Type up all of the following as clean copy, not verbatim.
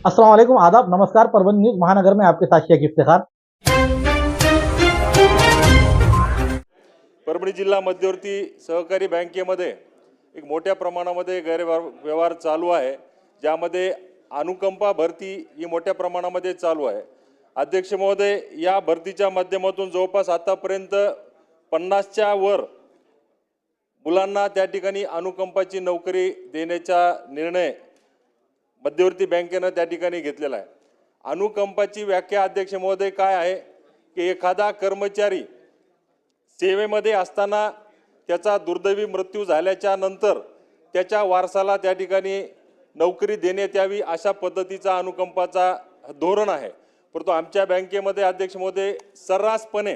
अस्सलाम वालेकुम, आदाब, नमस्कार। परभणी न्यूज महानगर में आपके साथ शेख इफ्तिखार। परभणी जिल्हा मध्यवर्ती सहकारी बँकेमध्ये एक मोठ्या प्रमाणामध्ये गैरव्यवहार चालू आहे, ज्यामध्ये अनुकंपा भरती ही मोठ्या प्रमाणामध्ये चालू आहे। अध्यक्ष महोदय, या भरतीच्या माध्यमातून जवळपास आतापर्यंत 50च्या वर मुलांना त्या ठिकाणी अनुकंपाची नोकरी देण्याचा निर्णय मध्यवर्ती बँकेनं त्या ठिकाणी घेतलेला आहे। अनुकंपाची व्याख्या अध्यक्ष महोदय काय आहे की एखादा कर्मचारी सेवेमध्ये असताना त्याचा दुर्दैवी मृत्यू झाल्याच्या नंतर त्याच्या वारसाला त्या ठिकाणी नोकरी देण्यात यावी अशा पद्धतीचा अनुकंपाचा धोरण आहे। परंतु आमच्या बँकेमध्ये अध्यक्ष महोदय सर्रासपणे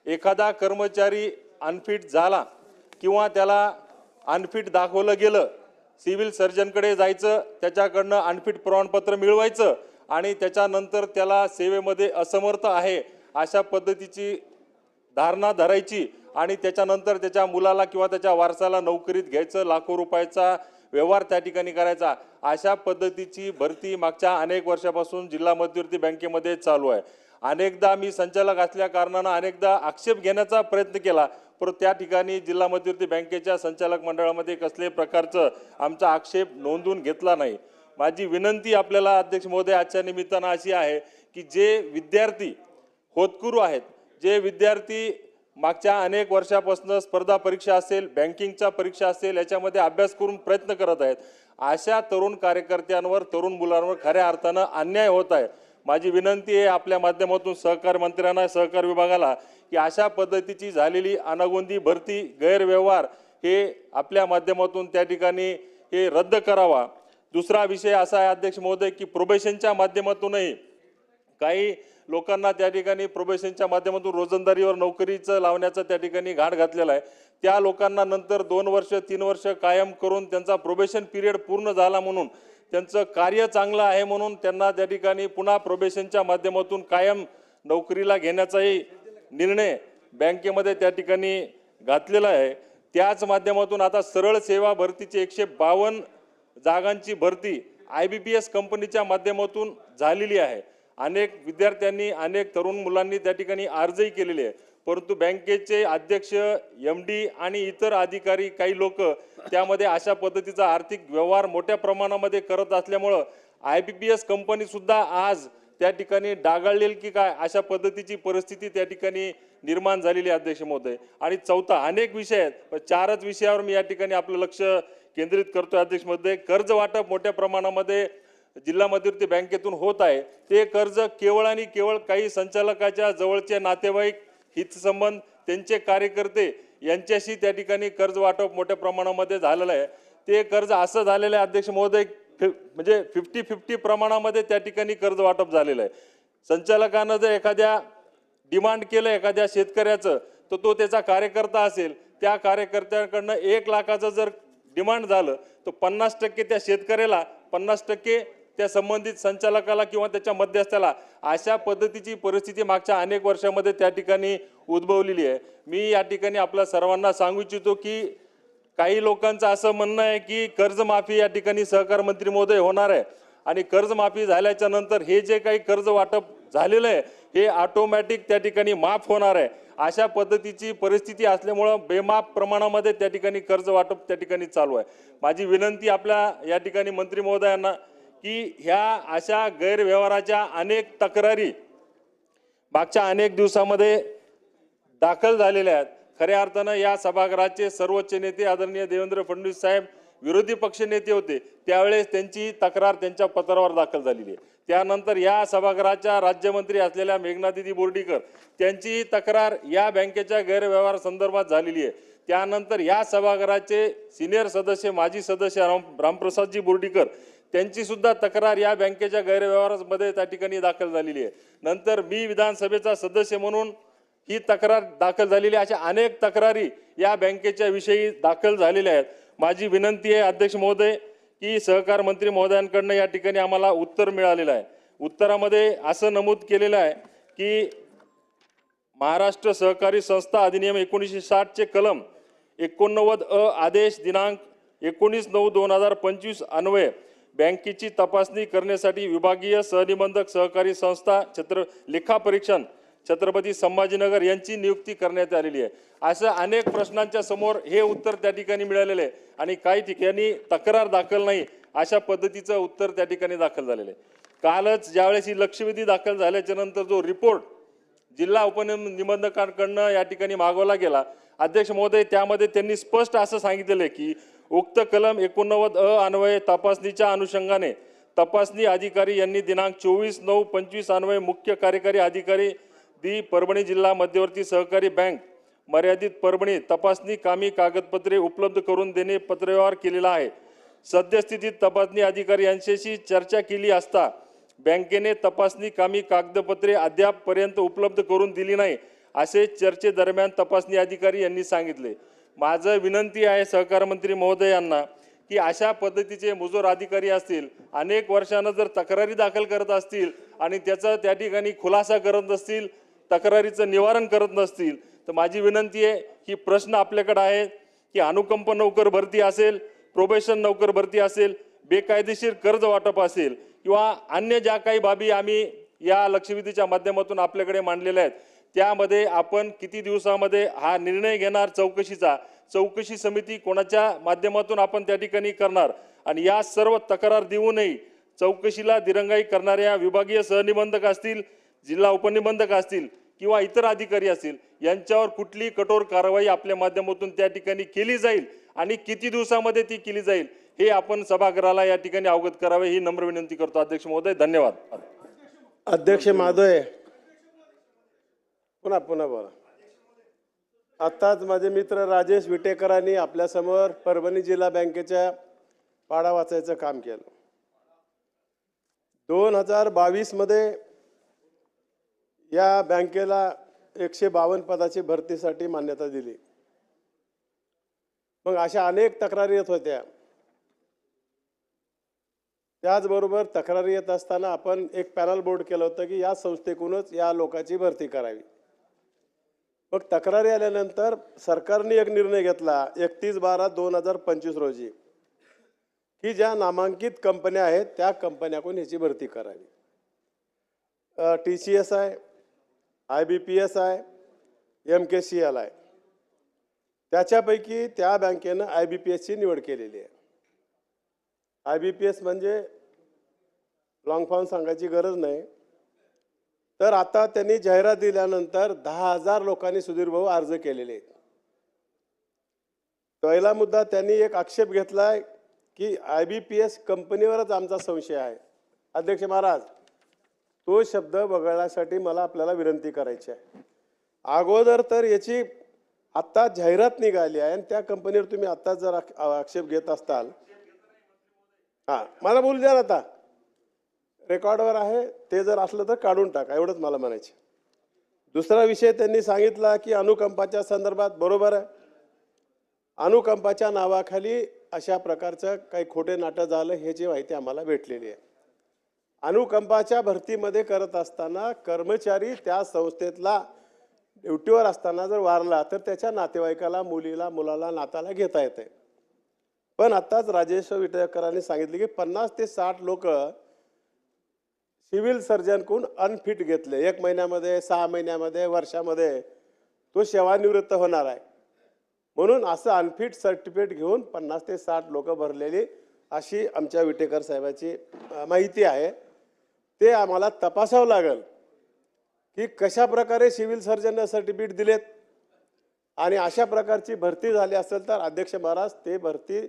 एखादा कर्मचारी अनफिट झाला किंवा त्याला अनफिट दाखवलं गेलं, सिव्हिल सर्जनकडे जायचं, त्याच्याकडनं अनफिट प्रमाणपत्र मिळवायचं आणि त्याच्यानंतर त्याला सेवेमध्ये असमर्थ आहे अशा पद्धतीची धारणा धरायची आणि त्याच्यानंतर त्याच्या मुलाला किंवा त्याच्या वारसाला नोकरीत घ्यायचं, लाखो रुपयाचा व्यवहार त्या ठिकाणी करायचा, अशा पद्धतीची भरती मागच्या अनेक वर्षापासून जिल्हा मध्यवर्ती बँकेमध्ये चालू आहे। अनेकदा मी संचालक असल्या कारणानं अनेकदा आक्षेप घेण्याचा प्रयत्न केला, परंतु त्या ठिकाणी जिल्हा मध्यवर्ती बँकेच्या संचालक मंडळामध्ये कसले प्रकारचं आमचा आक्षेप नोंदवून घेतला नाही। माझी विनंती आपल्याला अध्यक्ष महोदय आजच्या निमित्तानं अशी आहे की जे विद्यार्थी होतकरू आहेत, जे विद्यार्थी मागच्या अनेक वर्षापासून स्पर्धा परीक्षा असेल, बँकिंगच्या परीक्षा असेल, याच्यामध्ये अभ्यास करून प्रयत्न करत आहेत, अशा तरुण कार्यकर्त्यांवर, तरुण मुलांवर खऱ्या अर्थानं अन्याय होत आहे। माझी विनंती आहे आपल्या माध्यमातून सहकार मंत्र्यांना, सहकार विभागाला की अशा पद्धतीची झालेली अनागोंदी भरती, गैरव्यवहार हे आपल्या माध्यमातून त्या ठिकाणी हे रद्द करावा। दुसरा विषय असा आहे अध्यक्ष महोदय की प्रोबेशनच्या माध्यमातूनही काही लोकांना त्या ठिकाणी प्रोबेशनच्या माध्यमातून रोजंदारीवर नोकरीचं लावण्याचं त्या ठिकाणी घाट घातलेला आहे। त्या लोकांना नंतर 2 वर्ष 3 वर्ष कायम करून त्यांचा प्रोबेशन पिरियड पूर्ण झाला म्हणून, त्यांचं कार्य चांगलं आहे म्हणून त्यांना त्या ठिकाणी पुन्हा प्रोबेशनच्या माध्यमातून कायम नोकरीला घेण्याचाही निर्णय बँकेमध्ये त्या ठिकाणी घातलेला आहे। त्याच माध्यमातून आता सरळ सेवा भरतीची 152 जागांची भरती IBPS कंपनीच्या माध्यमातून झालेली आहे। अनेक विद्यार्थ्यांनी, अनेक तरुण मुलांनी त्या ठिकाणी अर्जही केलेले आहे, परंतु बँकेचे अध्यक्ष, MD आणि इतर अधिकारी, काही लोक त्यामध्ये अशा पद्धतीचा आर्थिक व्यवहार मोठ्या प्रमाणामध्ये करत असल्यामुळं IBPS कंपनी सुद्धा आज त्या ठिकाणी डागाळलेली की काय अशा पद्धतीची परिस्थिती त्या ठिकाणी निर्माण झालेली आहे अध्यक्ष महोदय। आणि चौथा, अनेक विषय आहेत, पण 4च विषयावर मी या ठिकाणी आपलं लक्ष केंद्रित करतोय अध्यक्ष महोदय। कर्ज वाटप मोठ्या प्रमाणामध्ये जिल्हा मध्यवर्ती बँकेतून होत आहे, ते कर्ज केवळ आणि केवळ काही संचालकाच्या जवळचे नातेवाईक, हितसंबंध, त्यांचे कार्यकर्ते यांच्याशी त्या ठिकाणी कर्ज वाटप मोठ्या प्रमाणामध्ये झालेलं आहे। ते कर्ज असं झालेलं आहे अध्यक्ष महोदय, म्हणजे 50-50 प्रमाणामध्ये त्या ठिकाणी कर्ज वाटप झालेलं आहे। संचालकानं जर एखाद्या डिमांड केलं एखाद्या शेतकऱ्याचं, तर तो त्याचा कार्यकर्ता असेल, त्या कार्यकर्त्याकडनं 1 लाखाचं जर डिमांड झालं तर 50% त्या शेतकऱ्याला, 50% त्या संबंधित संचालकाला किंवा त्याच्या मध्यस्थाला, अशा पद्धतीची परिस्थिती मागच्या अनेक वर्षामध्ये त्या ठिकाणी उद्भवलेली आहे। मी या ठिकाणी आपल्या सर्वांना सांगू इच्छितो की काही लोकांचं असं म्हणणं आहे की कर्जमाफी या ठिकाणी सहकार मंत्री महोदय होणार आहे आणि कर्जमाफी झाल्याच्या नंतर हे जे काही कर्ज वाटप झालेलं आहे हे ऑटोमॅटिक त्या ठिकाणी माफ होणार आहे। अशा पद्धतीची परिस्थिती असल्यामुळं बेमाफ प्रमाणामध्ये त्या ठिकाणी कर्ज वाटप त्या ठिकाणी चालू आहे। माझी विनंती आपल्या या ठिकाणी मंत्री महोदयांना की ह्या अशा गैरव्यवहाराच्या अनेक तक्रारी मागच्या अनेक दिवसामध्ये दाखल झालेल्या आहेत। खऱ्या अर्थानं या सभागृहाचे सर्वोच्च नेते आदरणीय देवेंद्र फडणवीस साहेब विरोधी पक्ष नेते होते, त्यावेळेस त्यांची तक्रार त्यांच्या पत्रावर दाखल झालेली आहे। त्यानंतर या सभागृहाच्या राज्यमंत्री असलेल्या मेघनादिदी बोर्डीकर, त्यांची तक्रार या बँकेच्या गैरव्यवहार संदर्भात झालेली आहे। त्यानंतर या सभागृहाचे सिनियर सदस्य, माजी सदस्य रामप्रसादजी बोर्डीकर, त्यांची सुद्धा तक्रार या बँकेच्या गैरव्यवहारामध्ये त्या ठिकाणी दाखल झालेली आहे। नंतर मी विधानसभेचा सदस्य म्हणून ही तक्रार दाखल झालेली आहे। अशा अनेक तक्रारी या बँकेच्या विषयी दाखल झालेल्या आहेत। माझी विनंती आहे अध्यक्ष महोदय की सहकार मंत्री महोदयांकडून या ठिकाणी आम्हाला उत्तर मिळालेलं आहे। उत्तरामध्ये असं नमूद केलेलं आहे की महाराष्ट्र सहकारी संस्था अधिनियम 1960 चे कलम 89 अ आदेश दिनांक 19/9/2025 अन्वये बँकेची तपासणी करण्यासाठी विभागीय सहनिबंधक सहकारी संस्था लेखापरीक्षण छत्रपती संभाजीनगर यांची नियुक्ती करण्यात आलेली आहे। असं अनेक प्रश्नांच्या समोर हे उत्तर त्या ठिकाणी मिळालेले आहे आणि काही ठिकाणी तक्रार दाखल नाही अशा पद्धतीचं उत्तर त्या ठिकाणी दाखल झालेलं आहे। कालच ज्यावेळेस ही लक्षवेधी दाखल झाल्याच्या नंतर जो रिपोर्ट जिल्हा उपनिबंधकांकडनं या ठिकाणी मागवला गेला, अध्यक्ष महोदय, त्यामध्ये त्यांनी स्पष्ट असं सांगितलेलं आहे की उक्त कलम 89 अन्वये तपासणीच्या अनुषंगाने तपासणी अधिकारी यांनी दिनांक 24/9/25 अन्वये मुख्य कार्यकारी अधिकारी परभणी जिल्हा मध्यवर्ती सहकारी बँक मर्यादित परभणी तपासणी कामी कागदपत्रे उपलब्ध करून देणे पत्रव्यवहार केलेला आहे। सद्यस्थितीत तपासणी अधिकारी यांच्याशी चर्चा केली असता बँकेने तपासणी कामी कागदपत्रे अद्यापपर्यंत उपलब्ध करून दिली नाही असे चर्चेदरम्यान तपासणी अधिकारी यांनी सांगितले। माझं विनंती आहे सहकार मंत्री महोदयांना की अशा पद्धतीचे मुजोर अधिकारी असतील, अनेक वर्षांना जर तक्रारी दाखल करत असतील आणि त्याचा त्या ठिकाणी खुलासा करत नसतील, तक्रारीचं निवारण करत नसतील, तर माझी विनंती आहे की प्रश्न आपल्याकडे आहे की अनुकंप नोकर भरती असेल, प्रोबेशन नोकर भरती असेल, बेकायदेशीर कर्ज वाटप असेल किंवा अन्य ज्या काही बाबी आम्ही या लक्षवेधीच्या माध्यमातून आपल्याकडे मांडलेल्या आहेत, त्यामध्ये आपण किती दिवसामध्ये हा निर्णय घेणार चौकशीचा, चौकशी समिती कोणाच्या माध्यमातून आपण त्या ठिकाणी करणार आणि या सर्व तक्रार देऊनही चौकशीला दिरंगाई करणाऱ्या विभागीय सहनिबंधक असतील, जिल्हा उपनिबंधक असतील किंवा इतर अधिकारी असतील यांच्यावर कुठली कठोर कारवाई आपल्या माध्यमातून त्या ठिकाणी केली जाईल आणि किती दिवसामध्ये ती केली जाईल हे आपण सभागृहाला या ठिकाणी अवगत करावे ही नम्र विनंती करतो। अध्यक्ष महोदय, धन्यवाद। अध्यक्ष महोदय, पुन्हा बोला। आत्ताच माझे मित्र राजेश विटेकरांनी आपल्यासमोर परभणी जिल्हा बँकेच्या पाडा वाचायचं काम केलं। 2022 मध्ये या बँकेला 152 पदाची भरतीसाठी मान्यता दिली। मग अशा अनेक तक्रारी येत होत्या। त्याचबरोबर तक्रारी येत असताना आपण एक पॅनल बोर्ड केलं होतं की या संस्थेकडूनच या लोकांची भरती करावी। मग तक्रारी आल्यानंतर सरकारने एक निर्णय घेतला 31/12/2025 रोजी की ज्या नामांकित कंपन्या आहेत त्या कंपन्याकडून ह्याची भरती करावी। TCS आहे, IBPS आहे, MKCL आहे। त्याच्यापैकी त्या बँकेनं IBPSची निवड केलेली आहे। IBPS म्हणजे लॉंग फॉर्म सांगायची गरज नाही। तर आता त्यांनी जाहिरात दिल्यानंतर 10,000 लोकांनी सुधीर भाऊ अर्ज केलेले आहेत। पहिला मुद्दा त्यांनी एक आक्षेप घेतलाय की IBPS कंपनीवरच आमचा संशय आहे। अध्यक्ष महाराज, तो शब्द वगळण्यासाठी मला आपल्याला विनंती करायची आहे। अगोदर तर याची आत्ता जाहिरात निघाली आहे आणि त्या कंपनीवर तुम्ही आत्ता जर आक्षेप घेत असताल, मला बोलू द्या ना, आता रेकॉर्डवर आहे, ते जर असलं तर काढून टाका, एवढंच मला म्हणायचं। दुसरा विषय त्यांनी सांगितला की अनुकंपाच्या संदर्भात, बरोबर आहे, अनुकंपाच्या नावाखाली अशा प्रकारचं काही खोटे नाटक झालं ह्याची माहिती आम्हाला भेटलेली आहे। अनुकंपाच्या भरतीमध्ये करत असताना कर्मचारी त्या संस्थेतला ड्युटीवर असताना जर वारला तर त्याच्या नातेवाईकाला, मुलीला, मुलाला, नाताला घेता येते। पण आताच राजेश विटेकरांनी सांगितले की 50 ते 60 लोक सिव्हिल सर्जनकडून अनफिट घेतले। 1 महिन्यामध्ये, 6 महिन्यामध्ये, वर्षामध्ये तो सेवानिवृत्त होणार आहे म्हणून असं अनफिट सर्टिफिकेट घेऊन 50 ते 60 लोक भरलेली अशी आमच्या विटेकर साहेबाची माहिती आहे। ते आम्हाला तपासावं लागेल की कशा प्रकारे सिव्हिल सर्जन सर्टिफिकेट दिलेत आणि अशा प्रकारची भरती झाली असेल तर अध्यक्ष महाराज ते भरती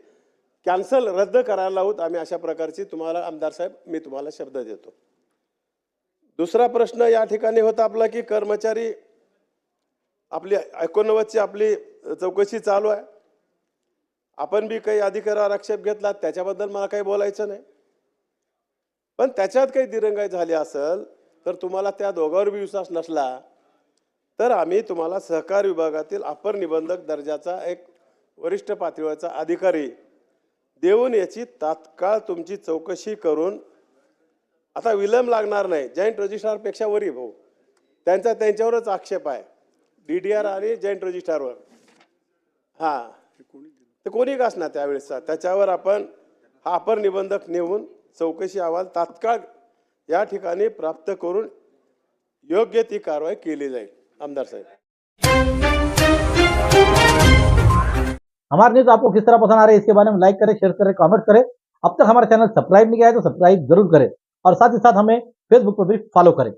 कॅन्सल, रद्द करायला लावूत आम्ही। अशा प्रकारची तुम्हाला आमदार साहेब मी तुम्हाला शब्द देतो। दुसरा प्रश्न या ठिकाणी होता आपला की कर्मचारी आपली 89ची आपली चौकशी चालू आहे। आपण बी काही अधिकारावर आक्षेप घेतला, त्याच्याबद्दल मला काही बोलायचं नाही। पण त्याच्यात काही दिरंगाई झाली असेल तर तुम्हाला त्या दोघांवर विश्वास नसला तर आम्ही तुम्हाला सहकार विभागातील अपर निबंधक दर्जाचा एक वरिष्ठ पातळीवरचा अधिकारी देऊन याची तात्काळ तुमची चौकशी करून, आता विलंब लागणार नाही, जॉईंट रजिस्ट्रारपेक्षा वरी भाऊ त्यांच्यावरच आक्षेप आहे, DDR आणि जॉईंट रजिस्ट्रारवर। ते कोणी का असणार त्यावेळेसचा, त्याच्यावर आपण हा अपर निबंधक नेऊन चौकशी अहवाल तात्काळ या ठिकाणी प्राप्त करून योग्य ती कारवाई केली जाईल. आमदार साहेब, हमारे न्यूज आपको किस तरह पसंद आ रही है इसके बारे में लाइक करें, शेयर करें, कमेंट करें। अब तक हमारा चैनल सब्सक्राइब नहीं किया है तो सब्सक्राइब जरूर करें और साथ ही साथ हमें फेसबुक पर भी फॉलो करें।